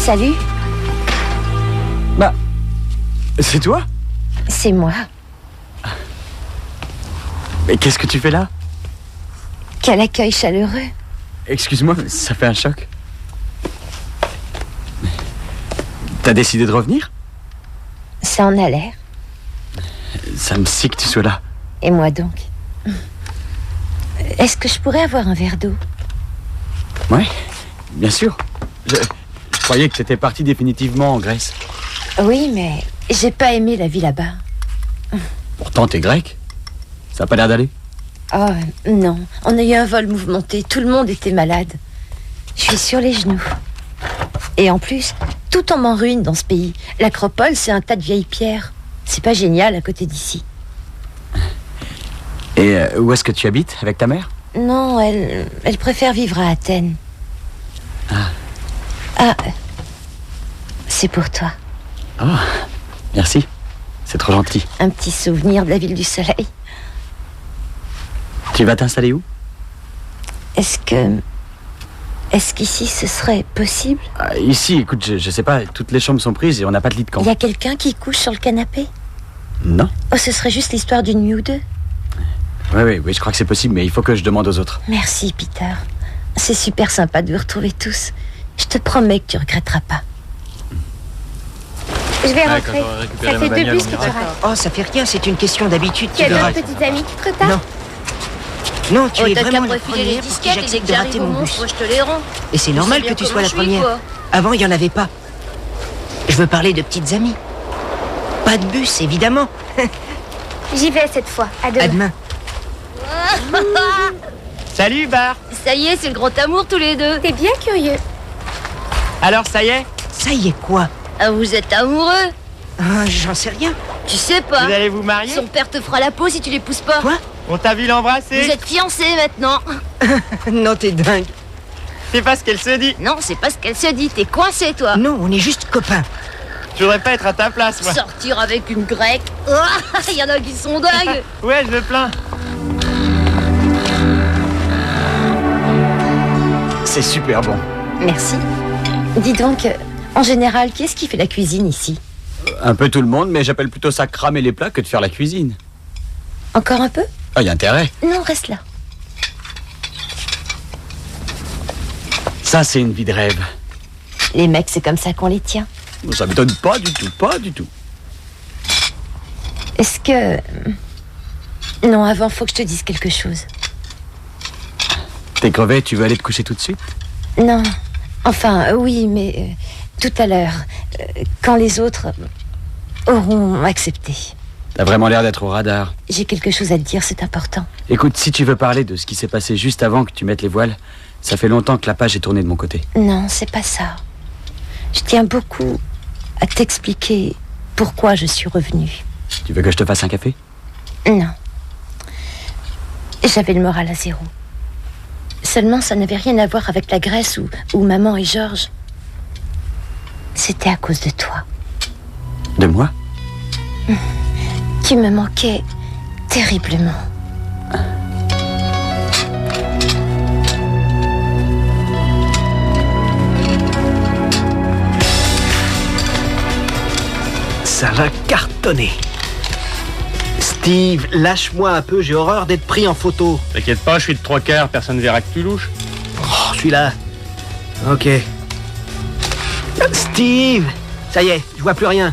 Salut. Bah, c'est toi? C'est moi. Mais qu'est-ce que tu fais là? Quel accueil chaleureux. Excuse-moi, mais ça fait un choc. T'as décidé de revenir? Ça en a l'air. Ça me scie que tu sois là. Et moi donc. Est-ce que je pourrais avoir un verre d'eau? Ouais, bien sûr. Je croyais que t'étais parti définitivement en Grèce. Oui, mais j'ai pas aimé la vie là-bas. Pourtant, t'es grec. Ça a pas l'air d'aller. Oh, non. On a eu un vol mouvementé. Tout le monde était malade. Je suis sur les genoux. Et en plus, tout tombe en ruine dans ce pays. L'Acropole, c'est un tas de vieilles pierres. C'est pas génial à côté d'ici. Et où est-ce que tu habites avec ta mère? Non, elle préfère vivre à Athènes. C'est pour toi. Oh, merci. C'est trop gentil. Un petit souvenir de la ville du soleil. Tu vas t'installer où? Est-ce qu'ici ce serait possible? Ici, écoute, je sais pas, toutes les chambres sont prises et on n'a pas de lit de camp. Il y a quelqu'un qui couche sur le canapé? Non. Oh, ce serait juste l'histoire d'une nuit ou deux. Oui, je crois que c'est possible, mais il faut que je demande aux autres. Merci, Peter. C'est super sympa de vous retrouver tous. Je te promets que tu regretteras pas. Je vais rentrer. Ça fait 2 bus que tu rates. Oh, ça fait rien, c'est une question d'habitude. Tu as d'autres petites amies qui te retardent? Non, tu es t'as vraiment qu'à la refiler les première pour qui disquettes et dès j'accepte que de j'arrive rater au mon monstre, bus. je te les rends. Et c'est normal que tu sois la première. Avant, il n'y en avait pas. Je veux parler de petites amies. Pas de bus, évidemment. J'y vais cette fois. À À demain. Salut Bart. Ça y est, c'est le grand amour tous les deux. T'es bien curieux. Alors ça y est? Ça y est quoi? Ah, vous êtes amoureux? J'en sais rien. Tu sais pas. Vous allez vous marier? Son père te fera la peau si tu l'épouses pas. Quoi? On t'a vu l'embrasser? Vous êtes fiancés maintenant. Non, t'es dingue. C'est pas ce qu'elle se dit. Non, c'est pas ce qu'elle se dit. T'es coincé, toi. Non, on est juste copains. Je voudrais pas être à ta place, moi. Sortir avec une grecque. Il y en a qui sont dingues. Ouais, je veux plein. C'est super bon. Merci. Dis donc, en général, qui est-ce qui fait la cuisine ici? Un peu tout le monde, mais j'appelle plutôt ça cramer les plats que de faire la cuisine. Encore un peu? Ah, y a intérêt. Non, reste là. Ça, c'est une vie de rêve. Les mecs, c'est comme ça qu'on les tient. Ça m'étonne pas du tout, pas du tout. Est-ce que... Non, avant, faut que je te dise quelque chose. T'es crevé, tu veux aller te coucher tout de suite? Non. Enfin, oui, mais tout à l'heure, quand les autres auront accepté. T'as vraiment l'air d'être au radar. J'ai quelque chose à te dire, c'est important. Écoute, si tu veux parler de ce qui s'est passé juste avant que tu mettes les voiles, ça fait longtemps que la page est tournée de mon côté. Non, c'est pas ça. Je tiens beaucoup à t'expliquer pourquoi je suis revenue. Tu veux que je te fasse un café? Non. J'avais le moral à zéro. Seulement, ça n'avait rien à voir avec la Grèce ou maman et Georges. C'était à cause de toi. De moi? Tu me manquais terriblement. Ça va cartonner. Steve, lâche-moi un peu, j'ai horreur d'être pris en photo. T'inquiète pas, je suis de 3/4, personne ne verra que tu louches. Oh, celui-là. Ok. Steve! Ça y est, je vois plus rien.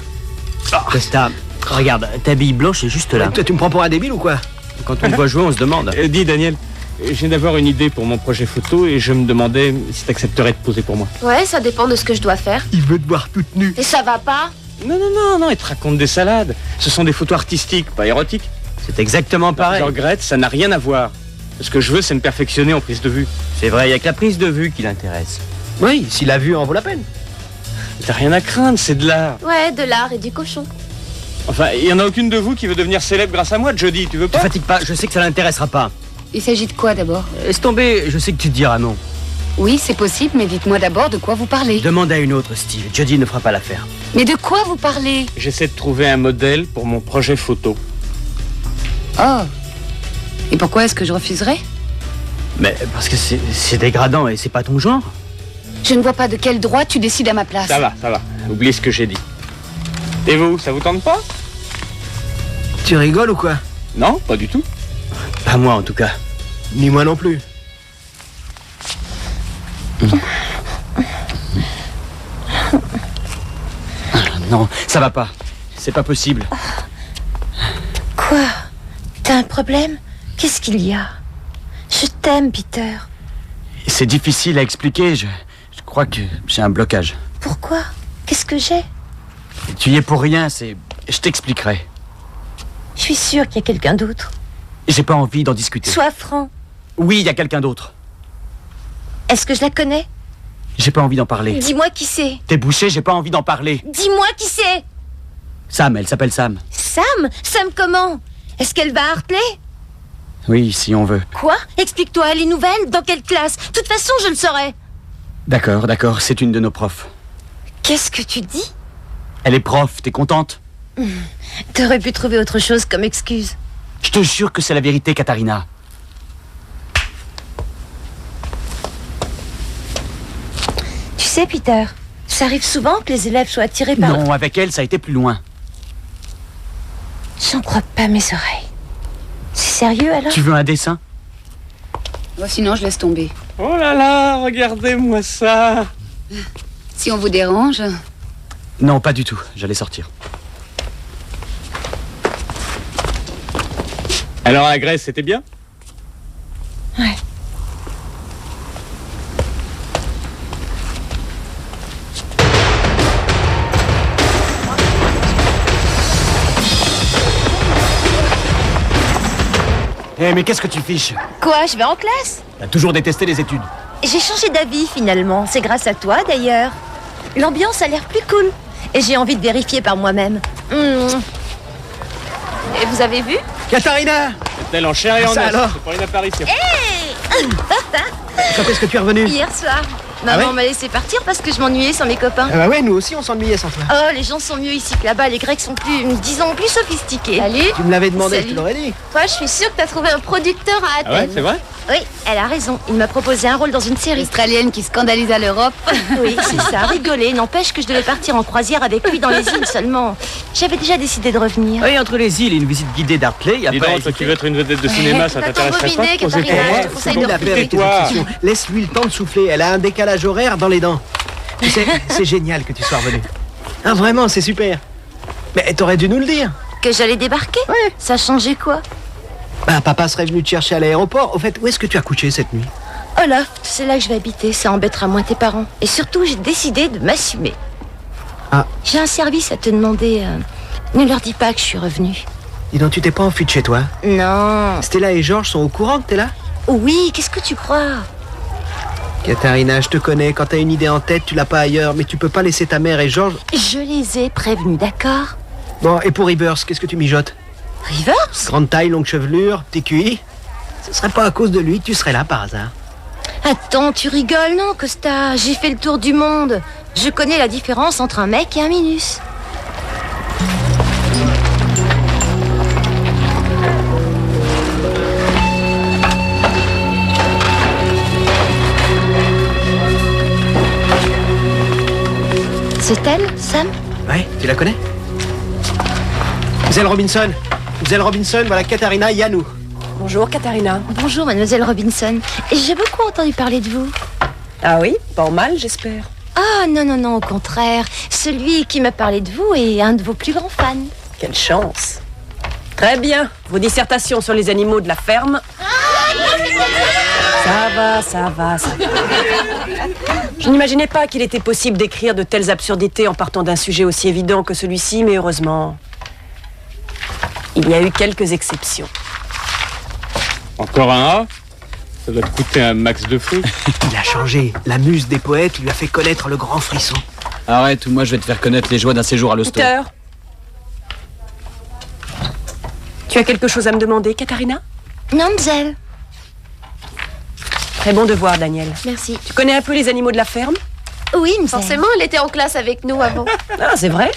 Costa, regarde, ta bille blanche est juste là. Toi, tu me prends pour un débile ou quoi? Quand on te voit jouer, on se demande. Dis Daniel, je viens d'avoir une idée pour mon projet photo et je me demandais si t'accepterais de poser pour moi. Ouais, ça dépend de ce que je dois faire. Il veut te voir toute nue. Et ça va pas? Non, il te raconte des salades. Ce sont des photos artistiques, pas érotiques. C'est exactement pareil. Je regrette, ça n'a rien à voir. Ce que je veux, c'est me perfectionner en prise de vue. C'est vrai, il n'y a que la prise de vue qui l'intéresse. Oui, si la vue en vaut la peine. T'as rien à craindre, c'est de l'art. Ouais, de l'art et du cochon. Enfin, il y en a aucune de vous qui veut devenir célèbre grâce à moi, Jody, tu veux Te pas? fatigue pas, je sais que ça l'intéressera pas. Il s'agit de quoi d'abord? Laisse tomber, je sais que tu te diras non. Oui, c'est possible, mais dites-moi d'abord de quoi vous parlez. Demande à une autre, Steve. Jody ne fera pas l'affaire. Mais de quoi vous parlez? J'essaie de trouver un modèle pour mon projet photo. Oh. Et pourquoi est-ce que je refuserais? Mais parce que c'est dégradant et c'est pas ton genre. Je ne vois pas de quel droit tu décides à ma place. Ça va. Oubliez ce que j'ai dit. Et vous, ça vous tente pas? Tu rigoles ou quoi? Non, pas du tout. Pas moi, en tout cas. Ni moi non plus. Non, ça va pas. C'est pas possible. Quoi? T'as un problème? Qu'est-ce qu'il y a? Je t'aime, Peter. C'est difficile à expliquer. Je crois que j'ai un blocage. Pourquoi? Qu'est-ce que j'ai? Tu y es pour rien, c'est... Je t'expliquerai. Je suis sûre qu'il y a quelqu'un d'autre. J'ai pas envie d'en discuter. Sois franc. Oui, il y a quelqu'un d'autre. Est-ce que je la connais? J'ai pas envie d'en parler. Dis-moi qui c'est. T'es bouché, j'ai pas envie d'en parler. Dis-moi qui c'est. Sam, elle s'appelle Sam. Sam? Sam comment? Est-ce qu'elle va à Hartley? Oui, si on veut. Quoi? Explique-toi, elle est nouvelle? Dans quelle classe? De toute façon, je le saurais. D'accord, c'est une de nos profs. Qu'est-ce que tu dis? Elle est prof, t'es contente? T'aurais pu trouver autre chose comme excuse. Je te jure que c'est la vérité, Katharina. Tu sais, Peter, ça arrive souvent que les élèves soient attirés par... Non, avec elle, ça a été plus loin. J'en crois pas mes oreilles. C'est sérieux, alors? Tu veux un dessin? Oh, sinon, je laisse tomber. Oh là là, regardez-moi ça. Si on vous dérange... Non, pas du tout. J'allais sortir. Alors, la Grèce, c'était bien? Ouais. Mais qu'est-ce que tu fiches? Quoi, je vais en classe? T'as toujours détesté les études. J'ai changé d'avis, finalement. C'est grâce à toi, d'ailleurs. L'ambiance a l'air plus cool. Et j'ai envie de vérifier par moi-même. Et vous avez vu? Katharina! Tel en chair et en Ça os. alors? C'est pour une apparition. Quand est-ce que tu es revenu? Hier soir. Ah Maman ouais m'a laissé partir parce que je m'ennuyais sans mes copains. Ah bah ouais, nous aussi on s'ennuyait sans toi. Oh, les gens sont mieux ici que là-bas. Les Grecs sont disons, plus sophistiqués. Salut. Tu me l'avais demandé, Salut. je te l'aurais dit. Toi, je suis sûre que t'as trouvé un producteur à Athènes. Ah ouais, c'est vrai? Oui, elle a raison. Il m'a proposé un rôle dans une série. Australienne qui scandalisa l'Europe. Oui, c'est ça, rigoler. N'empêche que je devais partir en croisière avec lui dans les îles seulement. J'avais déjà décidé de revenir. Oui, entre les îles et une visite guidée d'Hartley, y a Dis pas... donc, toi qui veux être une vedette de cinéma, ça T'as t'intéresserait pas embobiné, de poser pour Katharina, moi? je te conseille Il de a fait avec tes Tais-toi. obsessions. Laisse-lui le temps de souffler. Elle a un décalage horaire dans les dents. Tu sais, c'est génial que tu sois revenu. Ah vraiment, c'est super. Mais t'aurais dû nous le dire. Que j'allais débarquer? Ouais. Ça changeait quoi? Bah, papa serait venu te chercher à l'aéroport. Au fait, où est-ce que tu as couché cette nuit? Oh là, c'est là que je vais habiter. Ça embêtera moins tes parents. Et surtout, j'ai décidé de m'assumer. Ah. J'ai un service à te demander. Ne leur dis pas que je suis revenue. Dis donc, tu t'es pas enfui de chez toi? Non. Stella et Georges sont au courant que t'es là? Oui, qu'est-ce que tu crois? Katharina, je te connais. Quand t'as une idée en tête, tu l'as pas ailleurs. Mais tu peux pas laisser ta mère et Georges... Je les ai prévenus, d'accord? Bon, et pour Rivers, qu'est-ce que tu mijotes? Rivers? Grande taille, longue chevelure, petit QI. Ce serait pas à cause de lui que tu serais là par hasard. Attends, tu rigoles, non, Costa? J'ai fait le tour du monde. Je connais la différence entre un mec et un minus. C'est elle, Sam? Ouais, tu la connais? Mademoiselle Robinson. Mademoiselle Robinson, voilà Katharina Yanou. Bonjour Katharina. Bonjour, mademoiselle Robinson. J'ai beaucoup entendu parler de vous. Ah oui, pas en mal j'espère. Ah non, non, non, au contraire. Celui qui m'a parlé de vous est un de vos plus grands fans. Quelle chance. Très bien, vos dissertations sur les animaux de la ferme. Ça va, ça va, ça va. Je n'imaginais pas qu'il était possible d'écrire de telles absurdités en partant d'un sujet aussi évident que celui-ci, mais heureusement, il y a eu quelques exceptions. Encore un A? Ça doit te coûter un max de fruits. Il a changé. La muse des poètes lui a fait connaître le grand frisson. Arrête, ou moi je vais te faire connaître les joies d'un séjour à l'hosto. Peter, tu as quelque chose à me demander, Katharina? Non, mademoiselle. Très bon devoir, Daniel. Merci. Tu connais un peu les animaux de la ferme? Oui, mademoiselle. Forcément, elle était en classe avec nous avant. Ah, c'est vrai?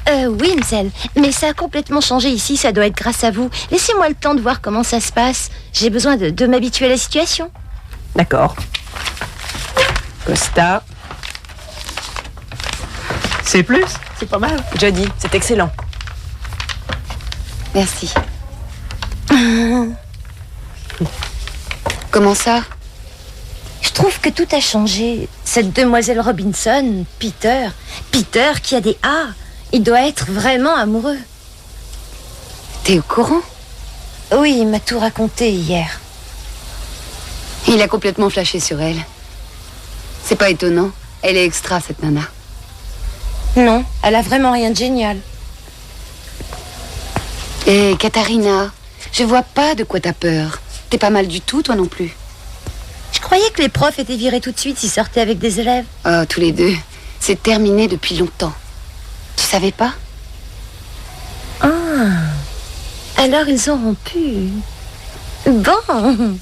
Oui, mademoiselle. Mais ça a complètement changé ici, ça doit être grâce à vous. Laissez-moi le temps de voir comment ça se passe. J'ai besoin de m'habituer à la situation. D'accord. Costa, C'est plus? C'est pas mal. Jody, c'est excellent. Merci. Comment ça? Je trouve que tout a changé. Cette demoiselle Robinson, Peter qui a des A, il doit être vraiment amoureux. T'es au courant? Oui, il m'a tout raconté hier. Il a complètement flashé sur elle. C'est pas étonnant. Elle est extra, cette nana. Non, elle a vraiment rien de génial. Et Katharina, je vois pas de quoi t'as peur. T'es pas mal du tout, toi non plus. Je croyais que les profs étaient virés tout de suite s'ils sortaient avec des élèves. Oh, tous les deux. C'est terminé depuis longtemps. Tu savais pas? Ah, alors ils ont rompu. Bon.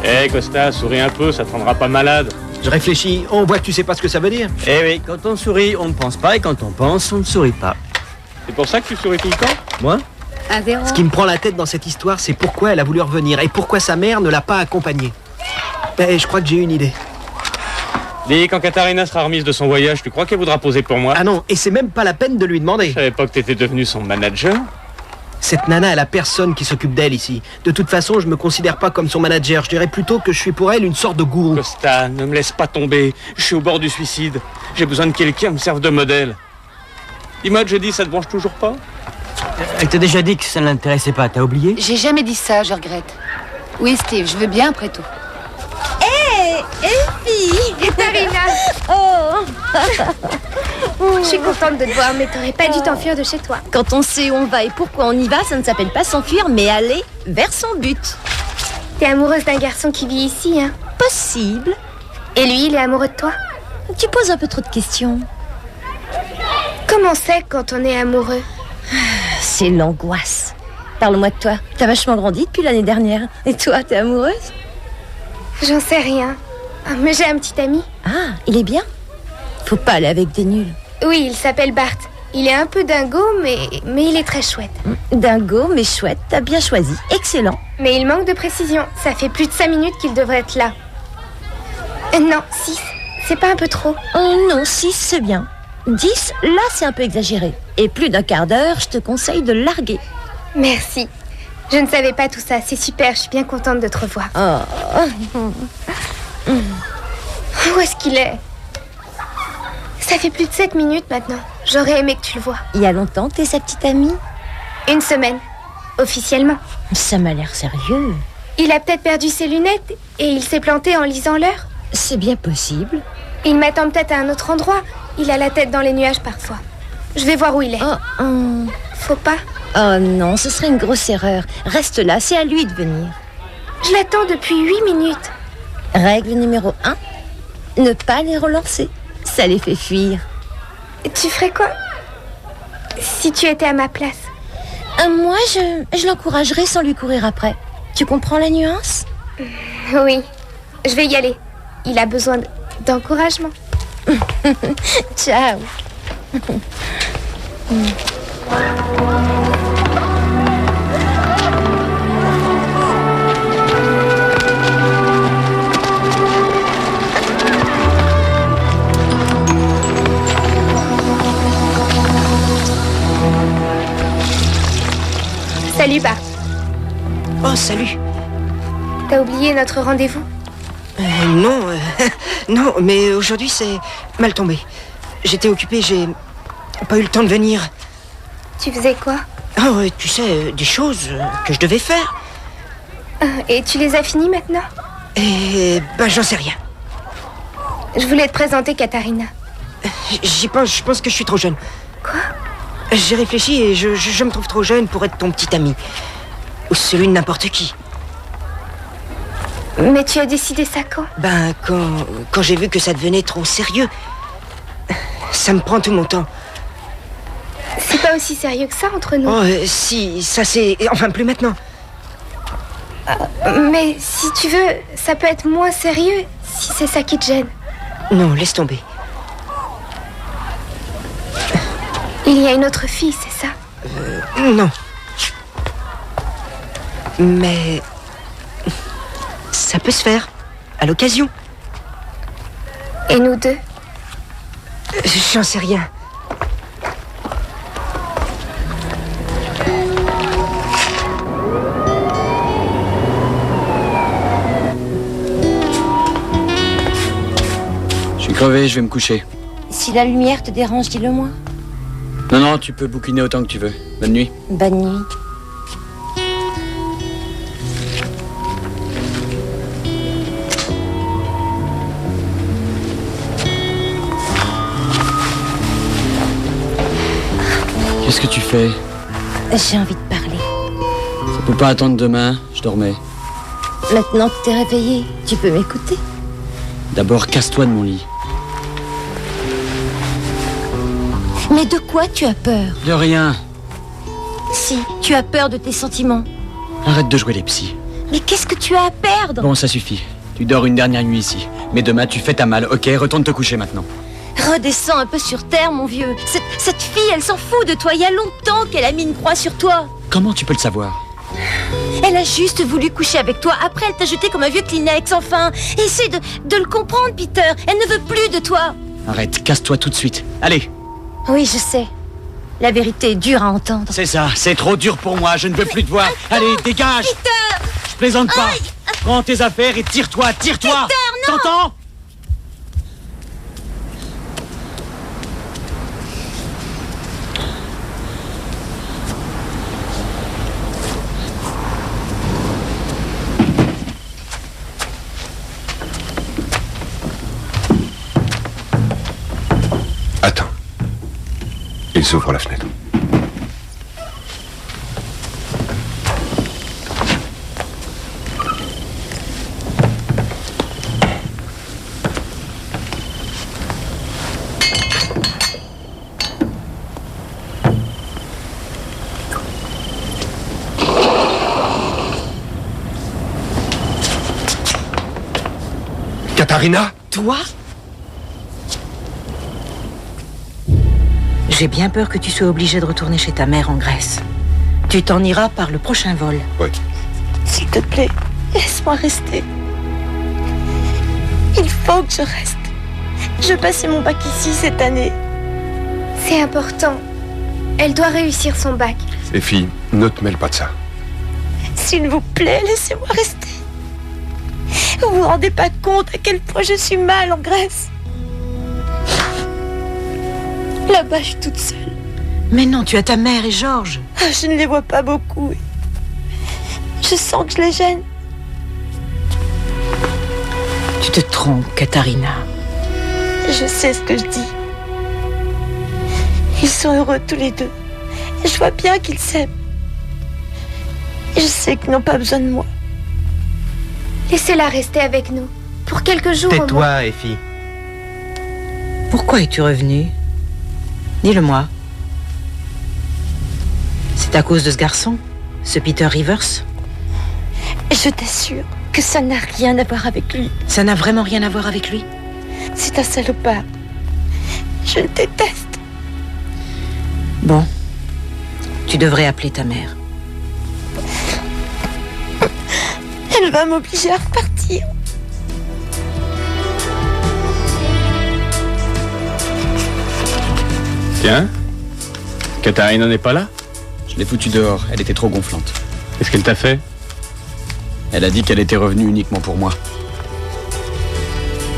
Hé, Costa, souris un peu, ça te rendra pas malade. Je réfléchis. On voit que tu sais pas ce que ça veut dire. Eh oui, quand on sourit, on ne pense pas, et quand on pense, on ne sourit pas. C'est pour ça que tu souris tout le temps? Moi? 1-0. Ce qui me prend la tête dans cette histoire, c'est pourquoi elle a voulu revenir et pourquoi sa mère ne l'a pas accompagnée. Ben, je crois que j'ai une idée. Dis, quand Katharina sera remise de son voyage, tu crois qu'elle voudra poser pour moi? Ah non, et c'est même pas la peine de lui demander. Je savais pas que t'étais devenu son manager. Cette nana, elle a personne qui s'occupe d'elle ici. De toute façon, je me considère pas comme son manager. Je dirais plutôt que je suis pour elle une sorte de gourou. Costa, ne me laisse pas tomber. Je suis au bord du suicide. J'ai besoin de quelqu'un me serve de modèle. Dis-moi, je dis, ça te branche toujours pas? Elle t'a déjà dit que ça ne l'intéressait pas, t'as oublié? J'ai jamais dit ça, je regrette. Oui, Steve, je veux bien après tout. Elfie Katharina. Oh. Je suis contente de te voir, mais t'aurais pas dû t'enfuir de chez toi. Quand on sait où on va et pourquoi on y va, ça ne s'appelle pas s'enfuir, mais aller vers son but. T'es amoureuse d'un garçon qui vit ici, hein? Possible. Et lui, il est amoureux de toi? Tu poses un peu trop de questions. Comment c'est quand on est amoureux? C'est l'angoisse. Parle-moi de toi. T'as vachement grandi depuis l'année dernière. Et toi, t'es amoureuse? J'en sais rien. Ah, mais j'ai un petit ami. Ah, il est bien? Faut pas aller avec des nuls. Oui, il s'appelle Bart. Il est un peu dingo, mais il est très chouette. Dingo, mais chouette, t'as bien choisi. Excellent. Mais il manque de précision. Ça fait plus de 5 minutes qu'il devrait être là. Non, 6. C'est pas un peu trop? Oh non, 6, c'est bien. 10, là, c'est un peu exagéré. Et plus d'un quart d'heure, je te conseille de larguer. Merci. Je ne savais pas tout ça. C'est super, je suis bien contente de te revoir. Oh. Où est-ce qu'il est? Ça fait plus de 7 minutes maintenant. J'aurais aimé que tu le vois. Il y a longtemps, t'es sa petite amie? 1 semaine. Officiellement. Ça m'a l'air sérieux. Il a peut-être perdu ses lunettes et il s'est planté en lisant l'heure. C'est bien possible. Il m'attend peut-être à un autre endroit. Il a la tête dans les nuages parfois. Je vais voir où il est. Faut pas? Oh non, ce serait une grosse erreur. Reste là, c'est à lui de venir. Je l'attends depuis 8 minutes. Règle numéro 1, ne pas les relancer. Ça les fait fuir. Tu ferais quoi si tu étais à ma place? Moi, je l'encouragerais sans lui courir après. Tu comprends la nuance? Oui, je vais y aller. Il a besoin d'encouragement. Ciao. Salut Bart. Oh, salut. T'as oublié notre rendez-vous? Non, non, mais aujourd'hui c'est mal tombé. J'étais occupé, j'ai pas eu le temps de venir. Tu faisais quoi? Oh, tu sais, des choses que je devais faire. Et tu les as finis maintenant? Et ben j'en sais rien. Je voulais te présenter Katharina. J'y pense, je pense que je suis trop jeune. Quoi? J'ai réfléchi et je me trouve trop jeune pour être ton petit ami. Ou celui de n'importe qui. Mais tu as décidé ça quand? Ben, quand j'ai vu que ça devenait trop sérieux. Ça me prend tout mon temps. C'est pas aussi sérieux que ça entre nous. Oh, si, ça c'est... Enfin, plus maintenant. Mais si tu veux, ça peut être moins sérieux si c'est ça qui te gêne. Non, laisse tomber. Il y a une autre fille, c'est ça? Non. Mais... Ça peut se faire, à l'occasion. Et nous deux? J'en sais rien. Je suis crevé, je vais me coucher. Si la lumière te dérange, dis-le-moi. Non, non, tu peux bouquiner autant que tu veux. Bonne nuit. Bonne nuit. Qu'est-ce que tu fais? J'ai envie de parler. Ça peut pas attendre demain, je dormais. Maintenant que t'es réveillé, tu peux m'écouter. D'abord, casse-toi de mon lit. Mais de quoi tu as peur? De rien. Si, tu as peur de tes sentiments. Arrête de jouer les psys. Mais qu'est-ce que tu as à perdre? Bon, ça suffit. Tu dors une dernière nuit ici. Mais demain, tu fais ta malle. Ok, retourne te coucher maintenant. Redescends un peu sur terre, mon vieux. Cette fille, elle s'en fout de toi. Il y a longtemps qu'elle a mis une croix sur toi. Comment tu peux le savoir? Elle a juste voulu coucher avec toi. Après, elle t'a jeté comme un vieux Kleenex, enfin. Essaie de le comprendre, Peter. Elle ne veut plus de toi. Arrête, casse-toi tout de suite. Allez. Oui, je sais. La vérité est dure à entendre. C'est ça, c'est trop dur pour moi. Je ne veux plus te voir. Allez, dégage. Peter! Je plaisante pas. Aïe. Prends tes affaires et tire-toi, tire-toi. Peter, non. T'entends? Attends. Ils ouvrent la fenêtre. Katharina? Toi? J'ai bien peur que tu sois obligée de retourner chez ta mère en Grèce. Tu t'en iras par le prochain vol. Oui. S'il te plaît, laisse-moi rester. Il faut que je reste. Je passais mon bac ici cette année. C'est important. Elle doit réussir son bac. Et fille, ne te mêle pas de ça. S'il vous plaît, laissez-moi rester. Vous vous rendez pas compte à quel point je suis mal en Grèce. Là-bas, je suis toute seule. Mais non, tu as ta mère et Georges. Je ne les vois pas beaucoup. Je sens que je les gêne. Tu te trompes, Katharina. Je sais ce que je dis. Ils sont heureux tous les deux. Je vois bien qu'ils s'aiment. Je sais qu'ils n'ont pas besoin de moi. Laissez-la rester avec nous. Pour quelques jours au moins. Tais-toi, Effie. Pourquoi es-tu revenue? Dis-le-moi. C'est à cause de ce garçon? Ce Peter Rivers? Je t'assure que ça n'a rien à voir avec lui. Ça n'a vraiment rien à voir avec lui? C'est un salopard. Je le déteste. Bon. Tu devrais appeler ta mère. Elle va m'obliger à repartir. Tiens, Katharina n'est pas là? Je l'ai foutue dehors, elle était trop gonflante. Qu'est-ce qu'elle t'a fait? Elle a dit qu'elle était revenue uniquement pour moi.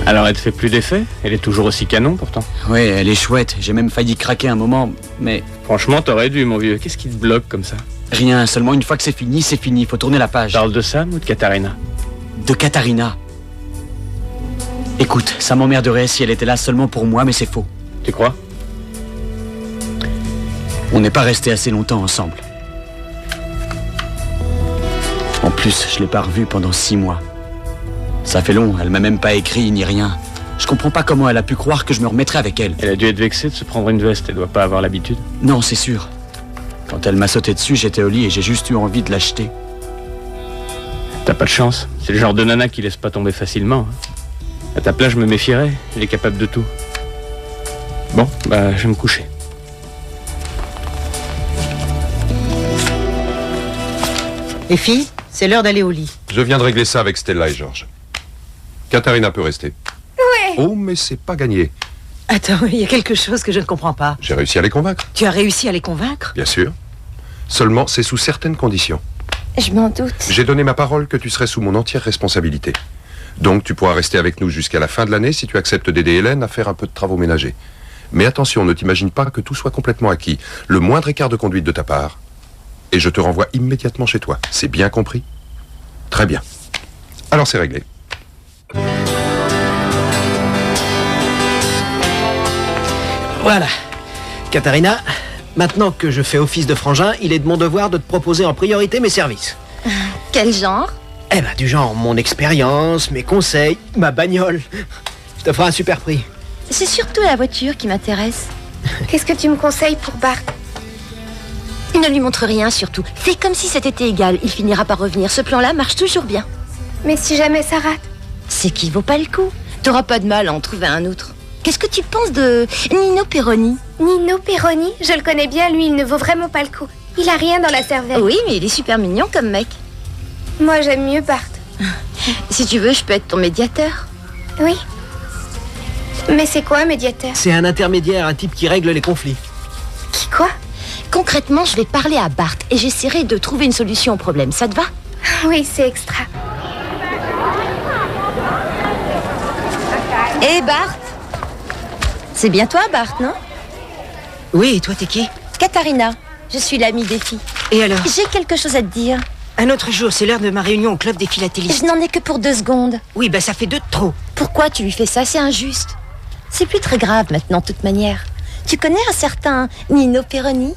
Alors elle te fait plus d'effet? Elle est toujours aussi canon pourtant. Ouais, elle est chouette, j'ai même failli craquer un moment, mais... Franchement, t'aurais dû, mon vieux. Qu'est-ce qui te bloque comme ça? Rien, seulement une fois que c'est fini, faut tourner la page. Parle de Sam ou de Katharina? De Katharina. Écoute, ça m'emmerderait si elle était là seulement pour moi, mais c'est faux. Tu crois? On n'est pas restés assez longtemps ensemble. En plus, je l'ai pas revue pendant 6 mois. Ça fait long, elle m'a même pas écrit ni rien. Je comprends pas comment elle a pu croire que je me remettrais avec elle. Elle a dû être vexée de se prendre une veste, elle doit pas avoir l'habitude. Non, c'est sûr. Quand elle m'a sauté dessus, j'étais au lit et j'ai juste eu envie de l'acheter. T'as pas de chance, c'est le genre de nana qui laisse pas tomber facilement. À ta place, je me méfierais, elle est capable de tout. Bon, bah, je vais me coucher. Les filles, c'est l'heure d'aller au lit. Je viens de régler ça avec Stella et Georges. Katharina peut rester. Ouais. Oh, mais c'est pas gagné. Attends, il y a quelque chose que je ne comprends pas. J'ai réussi à les convaincre. Tu as réussi à les convaincre? Bien sûr. Seulement, c'est sous certaines conditions. Je m'en doute. J'ai donné ma parole que tu serais sous mon entière responsabilité. Donc, tu pourras rester avec nous jusqu'à la fin de l'année si tu acceptes d'aider Hélène à faire un peu de travaux ménagers. Mais attention, ne t'imagine pas que tout soit complètement acquis. Le moindre écart de conduite de ta part, et je te renvoie immédiatement chez toi. C'est bien compris? Très bien. Alors, c'est réglé. Voilà. Katharina, maintenant que je fais office de frangin, il est de mon devoir de te proposer en priorité mes services. Quel genre? Eh ben, du genre mon expérience, mes conseils, ma bagnole. Je te ferai un super prix. C'est surtout la voiture qui m'intéresse. Qu'est-ce que tu me conseilles pour Bart? Ne lui montre rien surtout. Fais comme si c'était égal. Il finira par revenir. Ce plan-là marche toujours bien. Mais si jamais ça rate? C'est qu'il vaut pas le coup. T'auras pas de mal à en trouver un autre. Qu'est-ce que tu penses de Nino Perroni? Nino Perroni? Je le connais bien, lui, il ne vaut vraiment pas le coup. Il a rien dans la cervelle. Oui, mais il est super mignon comme mec. Moi, j'aime mieux Bart. Si tu veux, je peux être ton médiateur. Oui. Mais c'est quoi un médiateur? C'est un intermédiaire, un type qui règle les conflits. Qui quoi? Concrètement, je vais parler à Bart et j'essaierai de trouver une solution au problème. Ça te va? Oui, c'est extra. Hé, Bart! C'est bien toi, Bart, non? Oui, et toi, t'es qui? Katharina, je suis l'amie des filles. Et alors? J'ai quelque chose à te dire. Un autre jour, c'est l'heure de ma réunion au club des philatélistes. Je n'en ai que pour 2 secondes. Oui, bah ça fait 2 de trop. Pourquoi tu lui fais ça? C'est injuste. C'est plus très grave maintenant, de toute manière. Tu connais un certain Nino Perroni?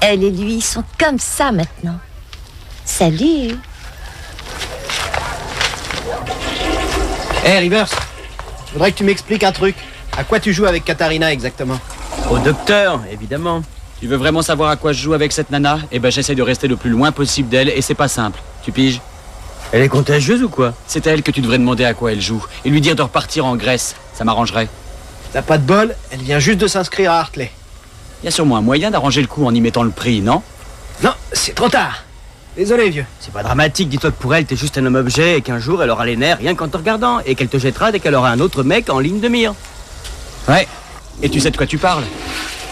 Elle et lui sont comme ça maintenant. Salut. Hé, Rivers, je voudrais que tu m'expliques un truc. À quoi tu joues avec Katharina exactement? Au docteur, évidemment. Tu veux vraiment savoir à quoi je joue avec cette nana? Eh ben j'essaie de rester le plus loin possible d'elle et c'est pas simple. Tu piges? Elle est contagieuse ou quoi? C'est à elle que tu devrais demander à quoi elle joue et lui dire de repartir en Grèce. Ça m'arrangerait. T'as pas de bol, elle vient juste de s'inscrire à Hartley. Il y a sûrement un moyen d'arranger le coup en y mettant le prix, non? Non, c'est trop tard. Désolé, vieux. C'est pas dramatique, dis-toi que pour elle, t'es juste un homme objet et qu'un jour, elle aura les nerfs rien qu'en te regardant et qu'elle te jettera dès qu'elle aura un autre mec en ligne de mire. Ouais. Et tu sais de quoi tu parles?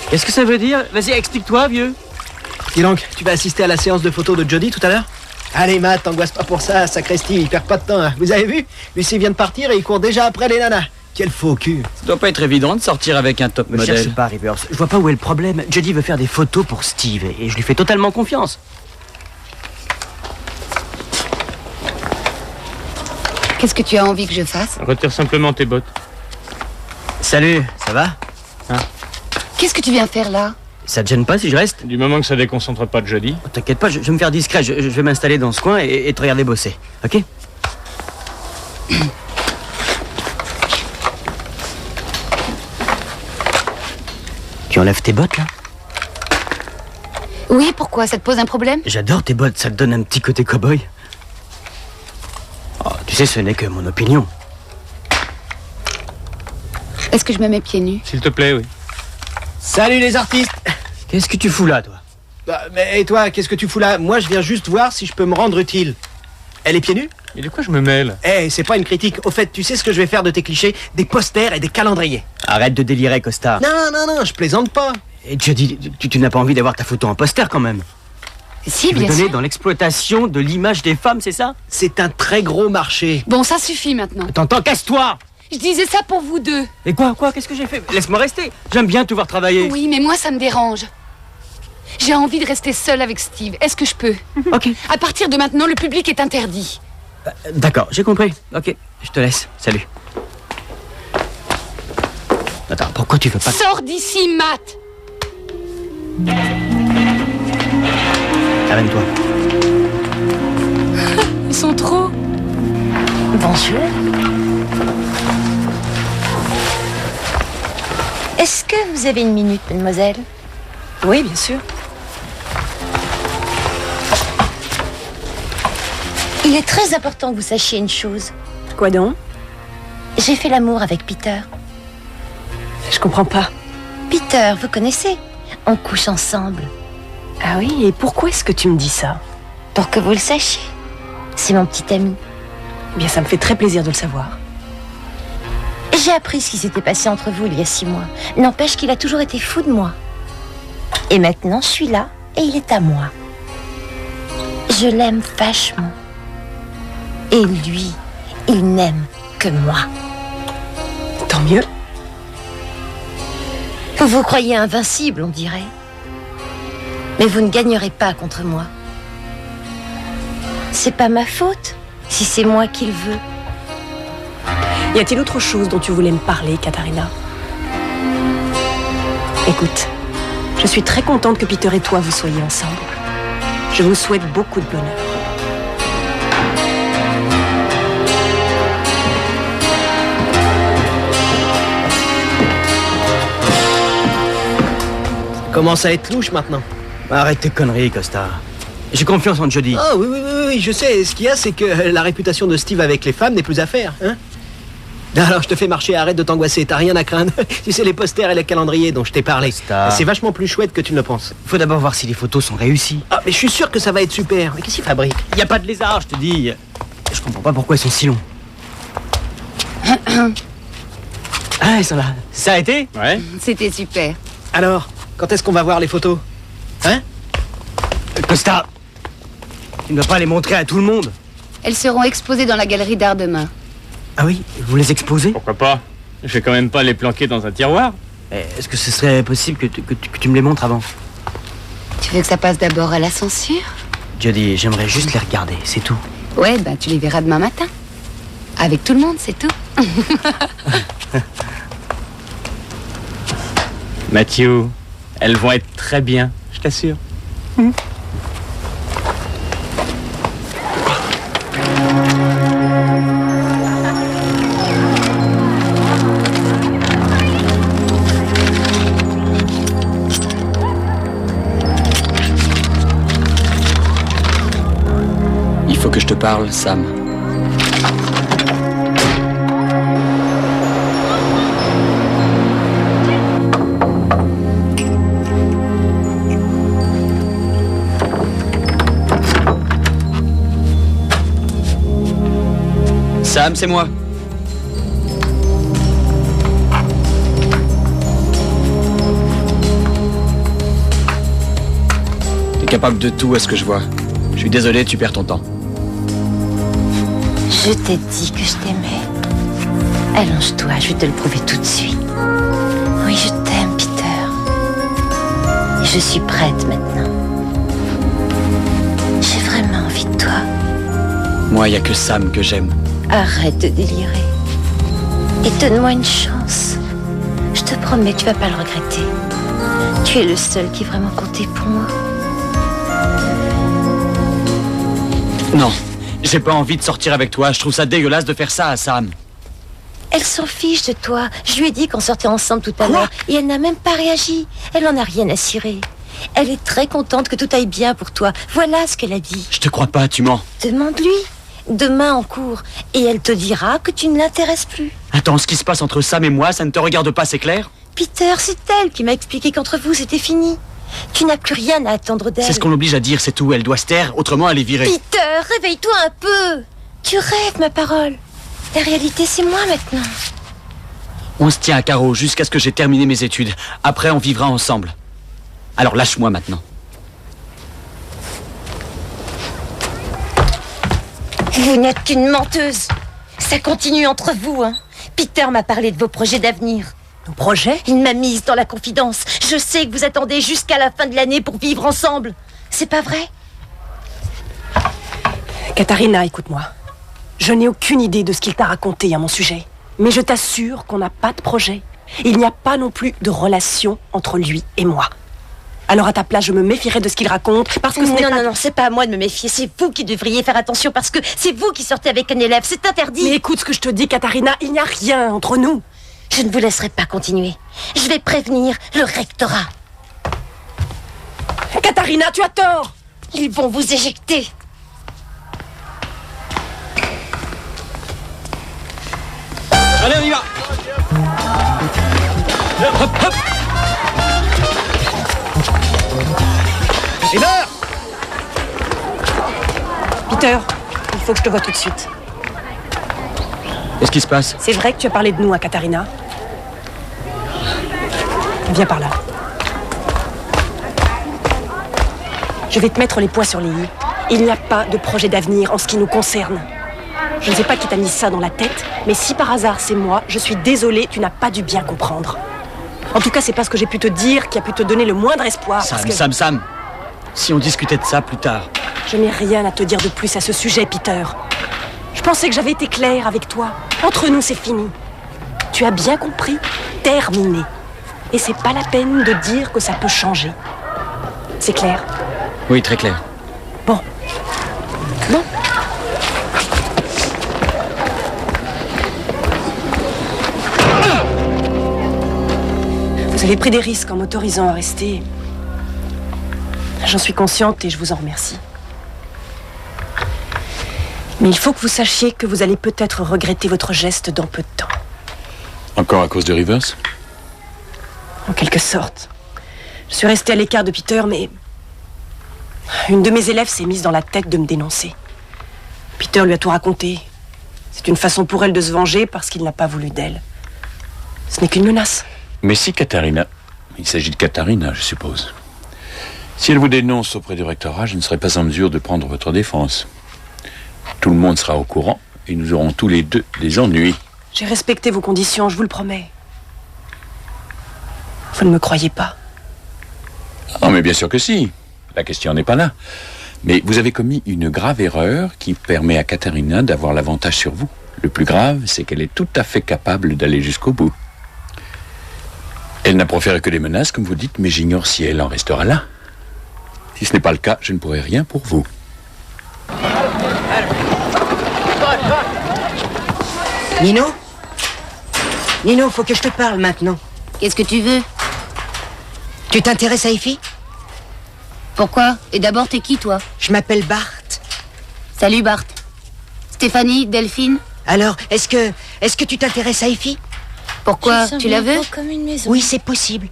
Qu'est-ce que ça veut dire? Vas-y, explique-toi, vieux. Dis donc, tu vas assister à la séance de photos de Jody tout à l'heure? Allez, Matt, t'angoisse pas pour ça, sacré Steve, il perd pas de temps. Hein. Vous avez vu? Lucie vient de partir et il court déjà après les nanas. Quel faux cul. Ça doit pas être évident de sortir avec un top Me modèle. cherche pas, Rivers. Je vois pas où est le problème. Jody veut faire des photos pour Steve et je lui fais totalement confiance. Qu'est-ce que tu as envie que je fasse? Retire simplement tes bottes. Salut, ça va? Qu'est-ce que tu viens faire là? Ça te gêne pas si je reste? Du moment que ça déconcentre pas de Jody. Oh, t'inquiète pas, je vais me faire discret. Je vais m'installer dans ce coin et te regarder bosser. Ok? Tu enlèves tes bottes, là? Oui, pourquoi? Ça te pose un problème? J'adore tes bottes, ça te donne un petit côté cow-boy. Oh, tu sais, ce n'est que mon opinion. Est-ce que je me mets pieds nus? S'il te plaît, oui. Salut les artistes. Qu'est-ce que tu fous là, toi? Mais et toi, qu'est-ce que tu fous là? Moi, je viens juste voir si je peux me rendre utile. Elle est pieds nus? Et de quoi je me mêle? Eh, c'est pas une critique. Au fait, tu sais ce que je vais faire de tes clichés? Des posters et des calendriers. Arrête de délirer, Costa. Non, je plaisante pas. Et Jody, tu n'as pas envie d'avoir ta photo en poster quand même? Si, Tu veux bien donner sûr. dans l'exploitation de l'image des femmes, c'est ça? C'est un très gros marché. Bon, ça suffit maintenant. T'entends, casse-toi! Je disais ça pour vous deux. Et quoi, qu'est-ce que j'ai fait? Laisse-moi rester. J'aime bien te voir travailler. Oui, mais moi, ça me dérange. J'ai envie de rester seule avec Steve. Est-ce que je peux? Ok. À partir de maintenant, le public est interdit. D'accord, j'ai compris. Ok, je te laisse. Salut. Attends, pourquoi tu veux pas... Sors d'ici, Matt! Amène-toi. Ils sont trop... Bonjour. Est-ce que vous avez une minute, mademoiselle? Oui, bien sûr. Il est très important que vous sachiez une chose. Quoi donc? J'ai fait l'amour avec Peter. Je comprends pas. Peter, vous connaissez? On couche ensemble. Ah oui, et pourquoi est-ce que tu me dis ça? Pour que vous le sachiez. C'est mon petit ami. Eh bien, ça me fait très plaisir de le savoir. J'ai appris ce qui s'était passé entre vous il y a 6 mois. N'empêche qu'il a toujours été fou de moi. Et maintenant, je suis là et il est à moi. Je l'aime vachement. Et lui, il n'aime que moi. Tant mieux. Vous vous croyez invincible, on dirait. Mais vous ne gagnerez pas contre moi. C'est pas ma faute si c'est moi qui le veux. Y a-t-il autre chose dont tu voulais me parler, Katharina? Écoute, je suis très contente que Peter et toi vous soyez ensemble. Je vous souhaite beaucoup de bonheur. Commence à être louche maintenant. Arrête tes conneries, Costa. J'ai confiance en Jody. Oh oui, je sais. Ce qu'il y a, c'est que la réputation de Steve avec les femmes n'est plus à faire, hein. Alors je te fais marcher, arrête de t'angoisser, t'as rien à craindre. Tu sais, les posters et les calendriers dont je t'ai parlé, c'est vachement plus chouette que tu ne le penses. Faut d'abord voir si les photos sont réussies. Ah, mais je suis sûr que ça va être super. Mais qu'est-ce qu'il fabrique? Y a pas de lézard, je te dis. Je comprends pas pourquoi ils sont si longs. Ah, ça va. Ça a été? Ouais. C'était super. Alors, quand est-ce qu'on va voir les photos? Hein? Costa, tu ne vas pas les montrer à tout le monde. Elles seront exposées dans la galerie d'art demain. Ah oui, vous les exposez? Pourquoi pas? Je vais quand même pas les planquer dans un tiroir. Est-ce que ce serait possible que tu me les montres avant? Tu veux que ça passe d'abord à la censure? Jody, j'aimerais juste les regarder, c'est tout. Ouais, bah tu les verras demain matin. Avec tout le monde, c'est tout. Matthew, elles vont être très bien, je t'assure. Il faut que je te parle, Sam. Sam, c'est moi. T'es capable de tout à ce que je vois. Je suis désolé, tu perds ton temps. Je t'ai dit que je t'aimais. Allonge-toi, je vais te le prouver tout de suite. Oui, je t'aime, Peter. Et je suis prête maintenant. J'ai vraiment envie de toi. Moi, il n'y a que Sam que j'aime. Arrête de délirer. Et donne-moi une chance. Je te promets que tu vas pas le regretter. Tu es le seul qui est vraiment compté pour moi. Non, j'ai pas envie de sortir avec toi. Je trouve ça dégueulasse de faire ça à Sam. Elle s'en fiche de toi. Je lui ai dit qu'on sortait ensemble tout à l'heure. Et elle n'a même pas réagi. Elle en a rien à cirer. Elle est très contente que tout aille bien pour toi. Voilà ce qu'elle a dit. Je te crois pas, tu mens. Demande-lui. Demain en cours. Et elle te dira que tu ne l'intéresses plus. Attends, ce qui se passe entre Sam et moi, ça ne te regarde pas, c'est clair? Peter, c'est elle qui m'a expliqué qu'entre vous, c'était fini. Tu n'as plus rien à attendre d'elle. C'est ce qu'on l'oblige à dire, c'est tout. Elle doit se taire, autrement elle est virée. Peter, réveille-toi un peu. Tu rêves, ma parole. La réalité, c'est moi maintenant. On se tient à carreau jusqu'à ce que j'ai terminé mes études. Après, on vivra ensemble. Alors lâche-moi maintenant. Vous n'êtes qu'une menteuse. Ça continue entre vous, hein. Peter m'a parlé de vos projets d'avenir. Nos projets? Il m'a mise dans la confidence. Je sais que vous attendez jusqu'à la fin de l'année pour vivre ensemble. C'est pas vrai? Katharina, écoute-moi. Je n'ai aucune idée de ce qu'il t'a raconté à mon sujet. Mais je t'assure qu'on n'a pas de projet. Il n'y a pas non plus de relation entre lui et moi. Alors à ta place, je me méfierais de ce qu'il raconte parce que Non, c'est pas à moi de me méfier. C'est vous qui devriez faire attention parce que c'est vous qui sortez avec un élève. C'est interdit. Mais écoute ce que je te dis, Katharina, il n'y a rien entre nous. Je ne vous laisserai pas continuer. Je vais prévenir le rectorat. Katharina, tu as tort. Ils vont vous éjecter. Allez, on y va. Hop, hop. Peter, Il faut que je te voie tout de suite. Qu'est-ce qui se passe? C'est vrai que tu as parlé de nous à Katharina? Viens par là. Je vais te mettre les points sur les i. Il n'y a pas de projet d'avenir en ce qui nous concerne. Je ne sais pas qui t'a mis ça dans la tête, mais si par hasard c'est moi, je suis désolée, tu n'as pas dû bien comprendre. En tout cas, c'est pas ce que j'ai pu te dire qui a pu te donner le moindre espoir. Sam, si on discutait de ça plus tard. Je n'ai rien à te dire de plus à ce sujet, Peter. Je pensais que j'avais été claire avec toi. Entre nous, c'est fini. Tu as bien compris? Terminé. Et c'est pas la peine de dire que ça peut changer. C'est clair? Oui, très clair. Bon. Vous avez pris des risques en m'autorisant à rester. J'en suis consciente et je vous en remercie. Mais il faut que vous sachiez que vous allez peut-être regretter votre geste dans peu de temps. Encore à cause de Rivers? En quelque sorte. Je suis restée à l'écart de Peter, mais une de mes élèves s'est mise dans la tête de me dénoncer. Peter lui a tout raconté. C'est une façon pour elle de se venger parce qu'il n'a pas voulu d'elle. Ce n'est qu'une menace. Mais si Katharina... Il s'agit de Katharina, je suppose. Si elle vous dénonce auprès du rectorat, je ne serai pas en mesure de prendre votre défense. Tout le monde sera au courant et nous aurons tous les deux des ennuis. J'ai respecté vos conditions, je vous le promets. Vous ne me croyez pas? Ah, mais bien sûr que si. La question n'est pas là. Mais vous avez commis une grave erreur qui permet à Katharina d'avoir l'avantage sur vous. Le plus grave, c'est qu'elle est tout à fait capable d'aller jusqu'au bout. Elle n'a proféré que des menaces, comme vous dites, mais j'ignore si elle en restera là. Si ce n'est pas le cas, je ne pourrai rien pour vous. Nino? Nino, faut que je te parle maintenant. Qu'est-ce que tu veux? Tu t'intéresses à Effie? Pourquoi? Et d'abord, t'es qui, toi? Je m'appelle Bart. Salut, Bart. Stéphanie, Delphine? Alors, est-ce que tu t'intéresses à Effie? Pourquoi? Tu la veux? Comme une maison. Oui, c'est possible.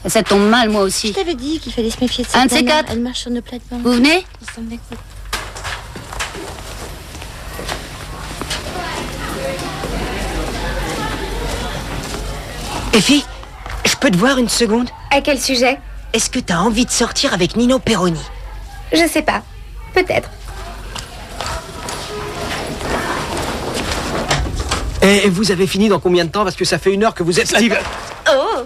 Ça tombe mal, moi aussi. Je t'avais dit qu'il fallait se méfier de cette Un de ces nana. quatre. Elle marche sur nos plates-bandes. Vous venez? Effie, je peux te voir une seconde? À quel sujet? Est-ce que t'as envie de sortir avec Nino Perroni? Je sais pas. Peut-être. Et vous avez fini dans combien de temps? Parce que ça fait 1 heure que vous êtes là. Steve. Oh!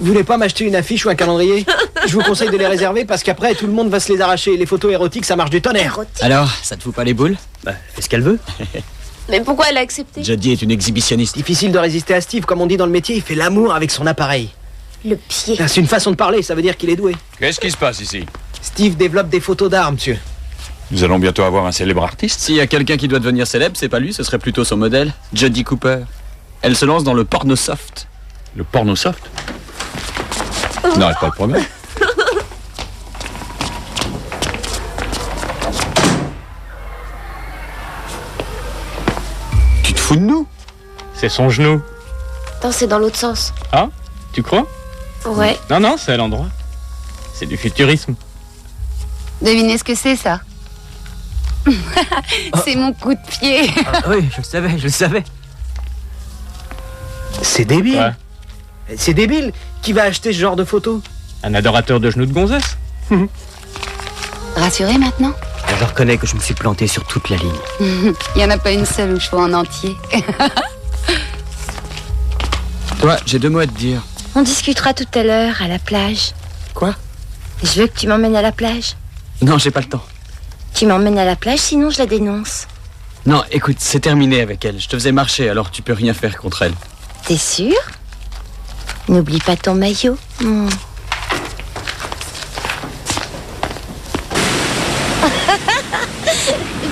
Vous voulez pas m'acheter une affiche ou un calendrier? Je vous conseille de les réserver parce qu'après tout le monde va se les arracher. Les photos érotiques, ça marche du tonnerre. Érotique. Alors, ça te fout pas les boules? Bah, fais ce qu'elle veut. Mais pourquoi elle a accepté? Jodie est une exhibitionniste. Difficile de résister à Steve. Comme on dit dans le métier, il fait l'amour avec son appareil. Le pied. C'est une façon de parler, ça veut dire qu'il est doué. Qu'est-ce qui se passe ici? Steve développe des photos d'art, monsieur. Nous allons bientôt avoir un célèbre artiste. S'il y a quelqu'un qui doit devenir célèbre, c'est pas lui, ce serait plutôt son modèle, Jodie Cooper. Elle se lance dans le porno soft. Le porno soft? N'arrête pas le problème. Tu te fous de nous? C'est son genou. Non, c'est dans l'autre sens. Ah? Tu crois? Ouais. Non, c'est à l'endroit. C'est du futurisme. Devinez ce que c'est, ça? C'est mon coup de pied. Oui, je le savais. C'est débile. Ouais. C'est débile. Qui va acheter ce genre de photos? Un adorateur de genoux de gonzesse. Rassuré maintenant? Je reconnais que je me suis planté sur toute la ligne. Il y en a pas une seule où je vois en entier. Toi, j'ai 2 mots à te dire. On discutera tout à l'heure à la plage. Quoi? Je veux que tu m'emmènes à la plage. Non, j'ai pas le temps. Tu m'emmènes à la plage, sinon je la dénonce. Non, écoute, c'est terminé avec elle. Je te faisais marcher, alors tu peux rien faire contre elle. T'es sûr? N'oublie pas ton maillot.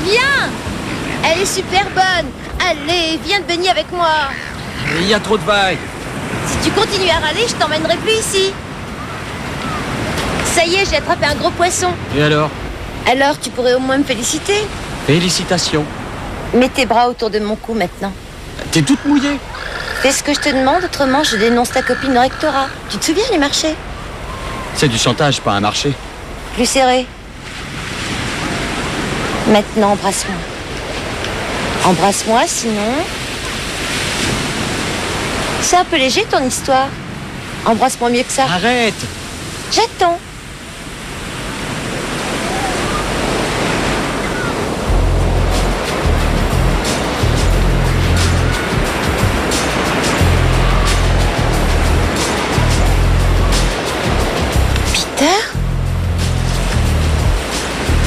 Viens! Elle est super bonne. Allez, viens te baigner avec moi. Il y a trop de vagues. Si tu continues à râler, je t'emmènerai plus ici. Ça y est, j'ai attrapé un gros poisson. Et alors? Alors, tu pourrais au moins me féliciter. Félicitations. Mets tes bras autour de mon cou maintenant. T'es toute mouillée. Fais ce que je te demande, autrement je dénonce ta copine au rectorat. Tu te souviens les marchés? C'est du chantage, pas un marché. Plus serré. Maintenant, embrasse-moi. Embrasse-moi, sinon... C'est un peu léger, ton histoire. Embrasse-moi mieux que ça. Arrête! J'attends. Peter?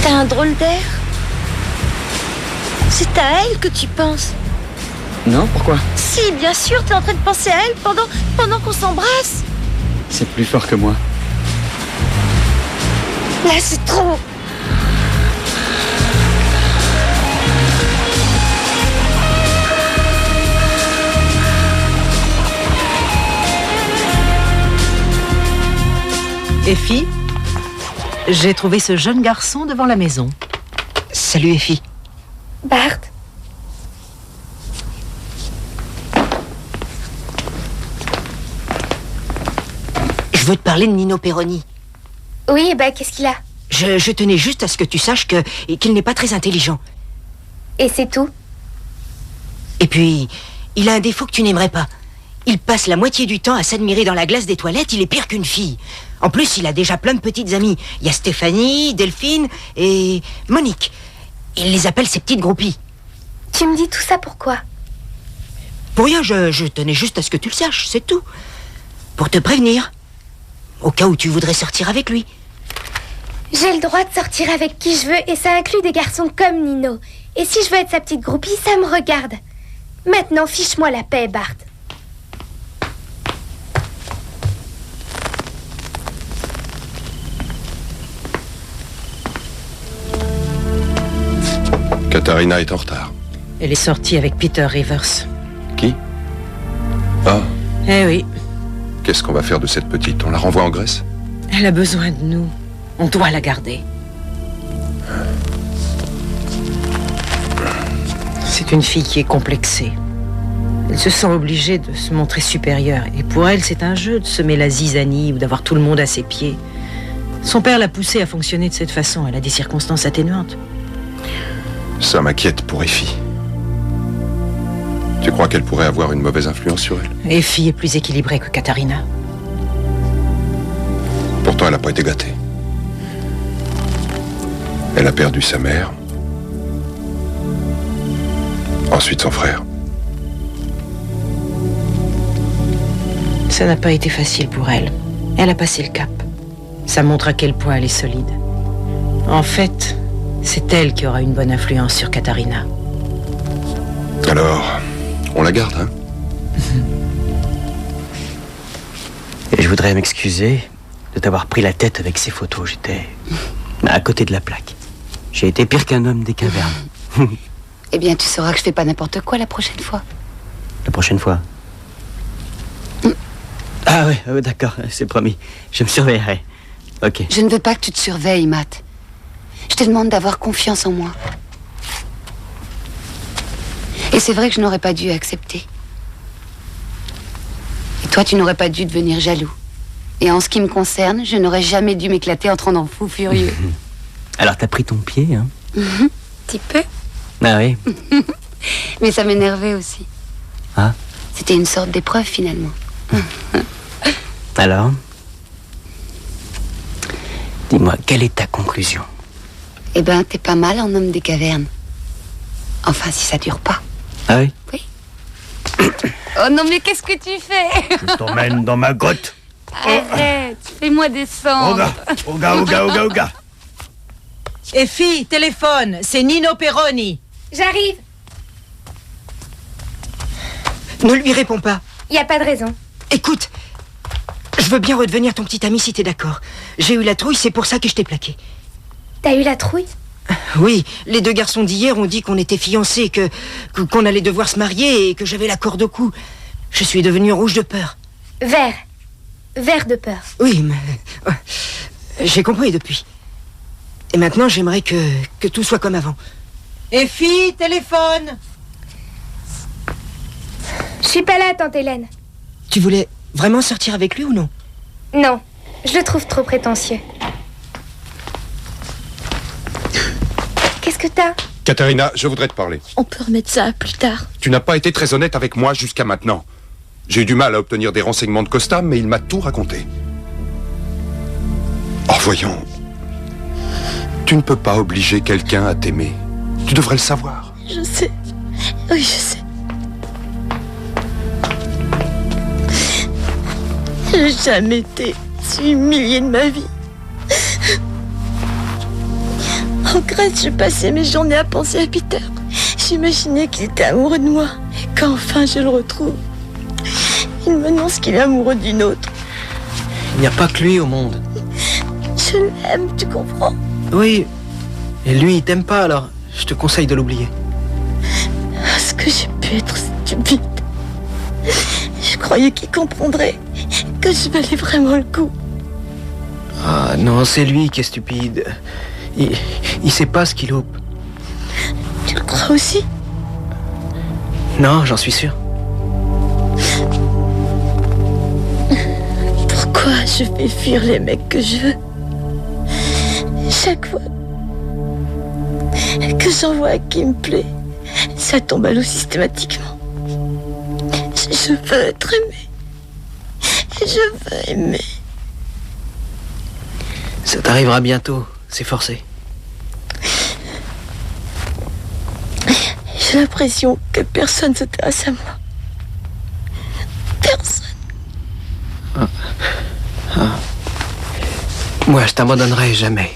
T'as un drôle d'air. C'est à elle que tu penses. Non, pourquoi? Si, bien sûr, t'es en train de penser à elle pendant qu'on s'embrasse. C'est plus fort que moi. Là, c'est trop. Effie, j'ai trouvé ce jeune garçon devant la maison. Salut, Effie. Bart, Je veux te parler de Nino Perroni. oui, bah qu'est-ce qu'il a? Je tenais juste à ce que tu saches qu'il n'est pas très intelligent. Et c'est tout? Et puis, il a un défaut que tu n'aimerais pas. Il passe la moitié du temps à s'admirer dans la glace des toilettes, il est pire qu'une fille. En plus, il a déjà plein de petites amies. Il y a Stéphanie, Delphine et Monique. Il les appelle ses petites groupies. Tu me dis tout ça pourquoi? Pour rien, je tenais juste à ce que tu le saches, c'est tout. Pour te prévenir. Au cas où tu voudrais sortir avec lui. J'ai le droit de sortir avec qui je veux et ça inclut des garçons comme Nino. Et si je veux être sa petite groupie, ça me regarde. Maintenant, fiche-moi la paix, Bart. Katharina est en retard. Elle est sortie avec Peter Rivers. Qui? Ah, Eh oui, qu'est-ce qu'on va faire de cette petite? On la renvoie en Grèce? elle a besoin de nous. On doit la garder. C'est une fille qui est complexée. Elle se sent obligée de se montrer supérieure. Et pour elle, c'est un jeu de semer la zizanie ou d'avoir tout le monde à ses pieds. Son père l'a poussée à fonctionner de cette façon. Elle a des circonstances atténuantes. Ça m'inquiète pour Effie. Tu crois qu'elle pourrait avoir une mauvaise influence sur elle? Effie est plus équilibrée que Katharina. Pourtant, elle n'a pas été gâtée. Elle a perdu sa mère. Ensuite, son frère. Ça n'a pas été facile pour elle. Elle a passé le cap. Ça montre à quel point elle est solide. En fait, c'est elle qui aura une bonne influence sur Katharina. Alors, on la garde, hein? Et je voudrais m'excuser de t'avoir pris la tête avec ces photos. J'étais à côté de la plaque. J'ai été pire qu'un homme des cavernes. Eh bien, tu sauras que je fais pas n'importe quoi la prochaine fois. La prochaine fois. Ah ouais, d'accord, c'est promis. Je me surveillerai. Ok. Je ne veux pas que tu te surveilles, Matt. Je te demande d'avoir confiance en moi. Et c'est vrai que je n'aurais pas dû accepter. Et toi, tu n'aurais pas dû devenir jaloux. Et en ce qui me concerne, je n'aurais jamais dû m'éclater en te rendant fou furieux. Alors t'as pris ton pied, hein? Petit peu. Ah oui. Mais ça m'énervait aussi. Ah. C'était une sorte d'épreuve finalement. Alors? Dis-moi, quelle est ta conclusion? Eh ben, t'es pas mal en homme des cavernes. Enfin, si ça dure pas. Ah oui? Oui. Oh non, mais qu'est-ce que tu fais? Je t'emmène dans ma grotte. Arrête, fais-moi descendre. Oga. Effie, téléphone, c'est Nino Perroni. J'arrive. Ne lui réponds pas. Y a pas de raison. Écoute, je veux bien redevenir ton petit ami si t'es d'accord. J'ai eu la trouille, c'est pour ça que je t'ai plaqué. T'as eu la trouille? Oui, les deux garçons d'hier ont dit qu'on était fiancés, qu'on allait devoir se marier et que j'avais la corde au cou. Je suis devenu rouge de peur. Vert de peur. Oui, mais... j'ai compris depuis. Et maintenant, j'aimerais que tout soit comme avant. Effie, téléphone. Je suis pas là, tante Hélène. Tu voulais vraiment sortir avec lui ou non? Non, je le trouve trop prétentieux. Qu'est-ce Qu'est-ce que t'as? Katharina, je voudrais te parler. On peut remettre ça plus tard. Tu n'as pas été très honnête avec moi jusqu'à maintenant. J'ai eu du mal à obtenir des renseignements de Costa, mais il m'a tout raconté. Oh, voyons. Tu ne peux pas obliger quelqu'un à t'aimer. Tu devrais le savoir. Je sais. Oui, je sais. J'ai jamais été si humiliée de ma vie. En Grèce, je passais mes journées à penser à Peter. J'imaginais qu'il était amoureux de moi. Et quand enfin je le retrouve, il m'annonce qu'il est amoureux d'une autre. Il n'y a pas que lui au monde. Je l'aime, tu comprends? Oui. Et lui, il t'aime pas, alors je te conseille de l'oublier. Est-ce que j'ai pu être stupide? Je croyais qu'il comprendrait que je valais vraiment le coup. Ah non, c'est lui qui est stupide. Il sait pas ce qu'il loupe. Tu le crois aussi? Non, j'en suis sûr. Pourquoi je fais fuir les mecs que je veux? Chaque fois que j'en vois qui me plaît, ça tombe à l'eau systématiquement. Je veux être aimée. Je veux aimer. Ça t'arrivera bientôt, c'est forcé. J'ai l'impression que personne ne s'intéresse à moi. Personne. Moi, je t'abandonnerai jamais.